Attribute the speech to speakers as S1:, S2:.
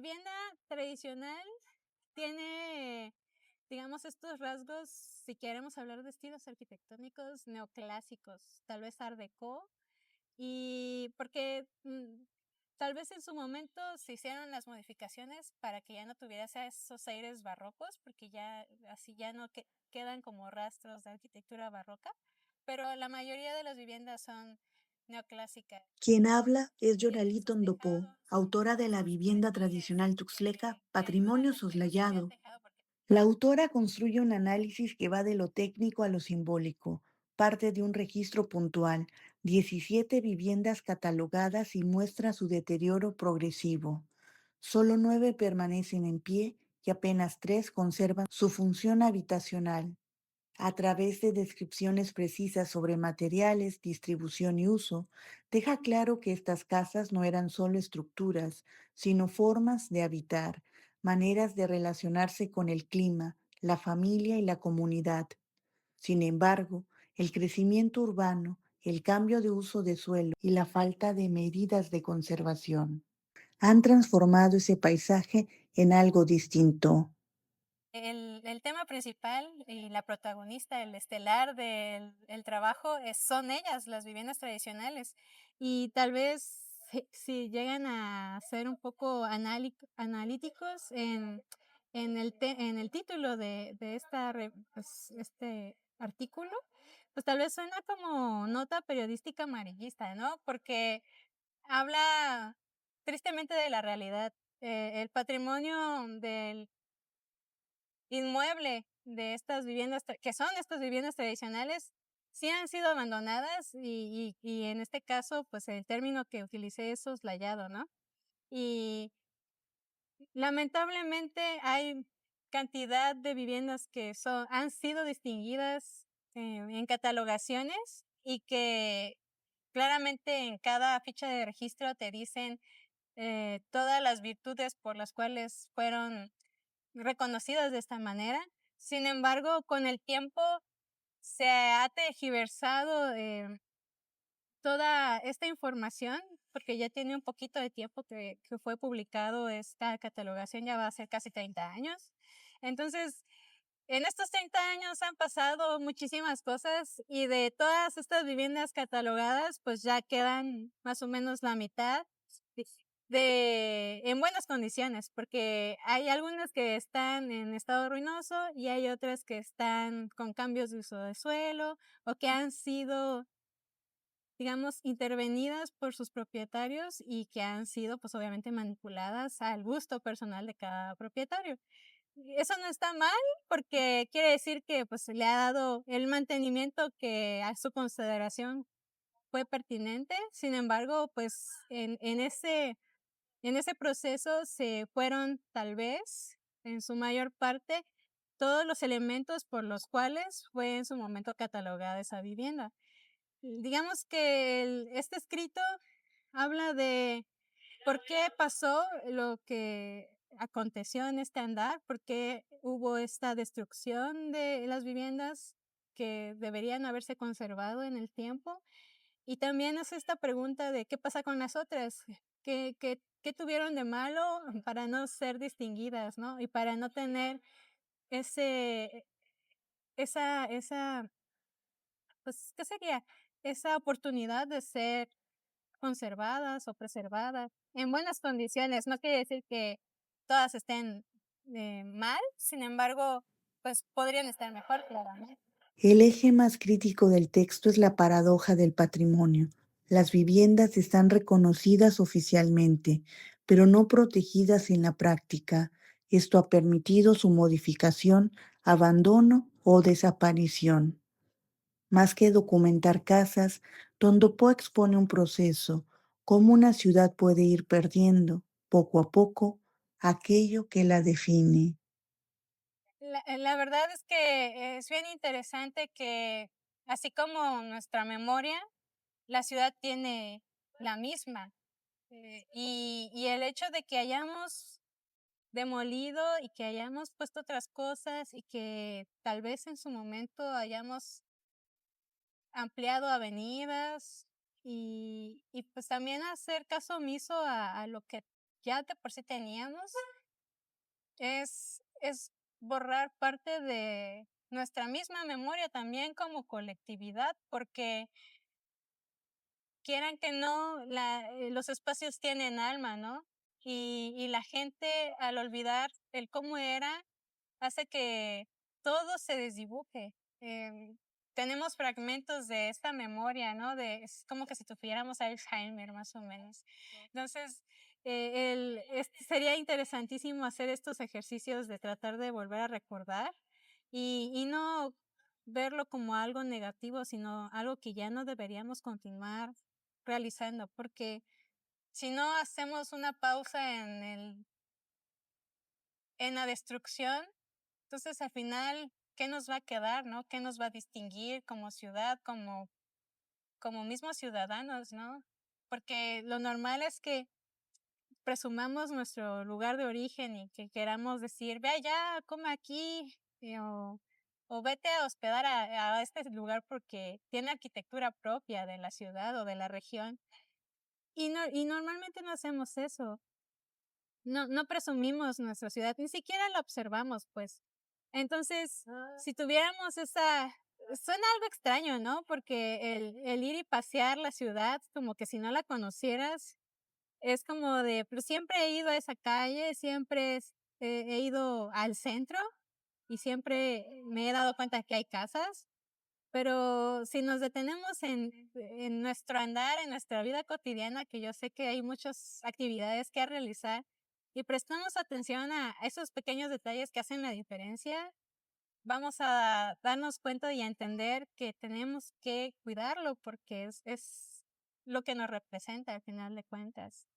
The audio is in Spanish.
S1: vivienda tradicional tiene, digamos, estos rasgos, si queremos hablar de estilos arquitectónicos neoclásicos, tal vez art déco, y porque, tal vez en su momento se hicieron las modificaciones para que ya no tuviera esos aires barrocos, porque ya así ya no quedan como rastros de arquitectura barroca, pero la mayoría de las viviendas son neoclásicas.
S2: Quien habla es
S1: Tienen
S2: Yoralí
S1: sus
S2: Tondopó,
S1: tejados,
S2: autora de la
S1: sus
S2: vivienda
S1: puentes
S2: tradicional tuxtleca
S1: que ayudan
S2: Patrimonio
S1: a que no se vea
S2: Soslayado.
S1: tejado, porque
S2: La autora construye un análisis que va de lo técnico a lo simbólico, parte de un registro puntual, 17 viviendas catalogadas y muestra su deterioro progresivo. Solo 9 permanecen en pie y apenas 3 conservan su función habitacional. A través de descripciones precisas sobre materiales, distribución y uso, deja claro que estas casas no eran solo estructuras, sino formas de habitar, maneras de relacionarse con el clima, la familia y la comunidad. Sin embargo, el crecimiento urbano, el cambio de uso de suelo y la falta de medidas de conservación han transformado ese paisaje en algo distinto.
S1: el tema principal y la protagonista, el estelar del el trabajo, son ellas, las viviendas tradicionales. Y tal vez si llegan a ser un poco analíticos en el título de esta pues, este artículo, pues tal vez suena como nota periodística amarillista, ¿no? Porque habla tristemente de la realidad. El patrimonio del inmueble de estas viviendas, que son estas viviendas tradicionales, sí han sido abandonadas y en este caso, pues el término que utilicé es soslayado, ¿no? Y lamentablemente hay cantidad de viviendas que han sido distinguidas en catalogaciones y que claramente en cada ficha de registro te dicen todas las virtudes por las cuales fueron reconocidas de esta manera. Sin embargo, con el tiempo se ha tergiversado, toda esta información, porque ya tiene un poquito de tiempo que fue publicado esta catalogación, ya va a ser casi 30 años. Entonces, en estos 30 años han pasado muchísimas cosas y de todas estas viviendas catalogadas, pues ya quedan más o menos la mitad en buenas condiciones, porque hay algunas que están en estado ruinoso y hay otras que están con cambios de uso de suelo o que han sido, digamos, intervenidas por sus propietarios y que han sido, pues, obviamente manipuladas al gusto personal de cada propietario. Y eso no está mal, porque quiere decir que, pues, se le ha dado el mantenimiento que a su consideración fue pertinente. Sin embargo, pues, en ese proceso se fueron, tal vez, en su mayor parte, todos los elementos por los cuales fue en su momento catalogada esa vivienda. Digamos que este escrito habla de por qué pasó lo que aconteció en este andar, por qué hubo esta destrucción de las viviendas que deberían haberse conservado en el tiempo. Y también hace esta pregunta de qué pasa con las otras, qué tuvieron de malo para no ser distinguidas, ¿no? Y para no tener ese, esa, pues, ¿qué sería? Esa oportunidad de ser conservadas o preservadas en buenas condiciones. No quiere decir que todas estén, mal, sin embargo, pues, podrían estar mejor, claramente.
S2: El eje más crítico del texto es la paradoja del patrimonio. Las viviendas están reconocidas oficialmente, pero no protegidas en la práctica. Esto ha permitido su modificación, abandono o desaparición. Más que documentar casas, Tondopó expone un proceso, cómo una ciudad puede ir perdiendo, poco a poco, aquello que la define.
S1: La verdad es que es bien interesante que, así como nuestra memoria, la ciudad tiene la misma, y el hecho de que hayamos demolido y que hayamos puesto otras cosas y que tal vez en su momento hayamos ampliado avenidas y pues también hacer caso omiso a lo que ya de por sí teníamos, es borrar parte de nuestra misma memoria también como colectividad, porque quieran que no, los espacios tienen alma, ¿no? Y la gente al olvidar el cómo era, hace que todo se desdibuje. Tenemos fragmentos de esta memoria, ¿no? Es como que si tuviéramos Alzheimer, más o menos. Entonces, sería interesantísimo hacer estos ejercicios de tratar de volver a recordar y no verlo como algo negativo, sino algo que ya no deberíamos continuar realizando, porque si no hacemos una pausa en la destrucción, entonces al final, ¿qué nos va a quedar, no? ¿Qué nos va a distinguir como ciudad, como mismos ciudadanos, no? Porque lo normal es que presumamos nuestro lugar de origen y que queramos decir: "Ve allá, come aquí", o "Vete a hospedar a este lugar porque tiene arquitectura propia de la ciudad o de la región". Y normalmente no hacemos eso. No presumimos nuestra ciudad, ni siquiera la observamos, pues. Entonces, si tuviéramos esa suena algo extraño, ¿no? Porque el ir y pasear la ciudad, como que si no la conocieras, es como de, pues, siempre he ido a esa calle, siempre he ido al centro y siempre me he dado cuenta que hay casas, pero si nos detenemos en nuestro andar, en nuestra vida cotidiana, que yo sé que hay muchas actividades que realizar, y prestamos atención a esos pequeños detalles que hacen la diferencia, vamos a darnos cuenta y a entender que tenemos que cuidarlo porque es lo que nos representa al final de cuentas.